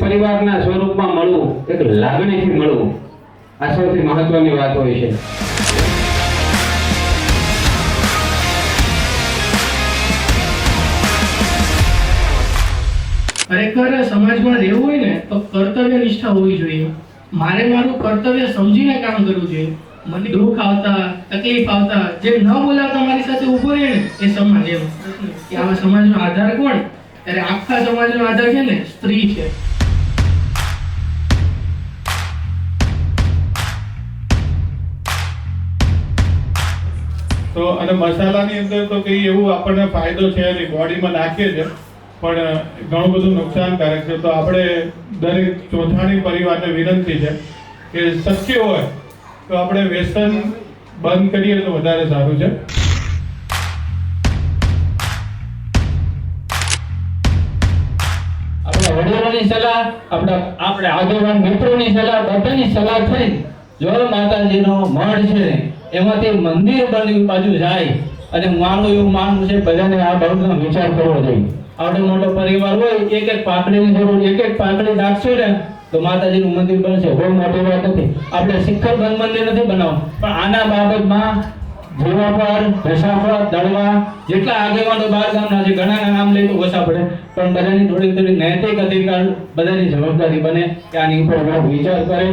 પરિવારના સ્વરૂપમાં મળવું, એક લાગણીથી મળવું, આ સૌથી મહત્વની વાત હોય છે. ખરેખર સમાજમાં રહેવું હોય ને તો કર્તવ્ય નિષ્ઠા હોવી જોઈએ. મારે મારું કર્તવ્ય સમજીને કામ કરવું જોઈએ. મને દુઃખ આવતા, તકલીફ આવતા, જે ન બોલાવતા મારી સાથે ઊભો રહે ને એ સમાજ. એમ કે આવા સમાજનો આધાર કોણ? ત્યારે આખા સમાજનો આધાર છે ને સ્ત્રી છે. તો અને મસાલાની અંદર તો કઈ એવું આપણને ફાયદો છે નહીં, બોડીમાં નાખીએ છે પણ ઘણું બધું નુકસાનકારક છે. તો આપણે દરેક ચોથાણી પરિવારને વિનંતી છે કે શક્ય હોય તો આપણે વ્યસન બંધ કરીએ તો વધારે સારું છે. આપણા વડીલોની સલાહ, આપણે આગેવાન મિત્રોની સલાહ, બધાની સલાહ થઈ જો માતાજીનો મઢ છે એમાંથી મંદિર બની બાજુ જાય અને માનું એવું માનવું છે, બધાને આ બાબતનો વિચાર કરવો જોઈએ. આવડો મોટો પરિવાર હોય, એક એક પાકડીની જરૂર, એક એક પાકડી નાખશું ને તો માતાજીનું મંદિર બનશે. બહુ મોટી વાત નથી. આપણે શિખર બંધ મંદિર નથી બનાવવું, પણ આના બાબતમાં જીવાપર, ભેસાપર, દળવા જેટલા આગેવાનો બાર ગામના છે, ઘણાના નામ લઈ તો ઓછા પડે, પણ બધાની થોડી થોડી નૈતિક અધિકાર, બધાની જવાબદારી બને કે આની ઉપર વિચાર કરે.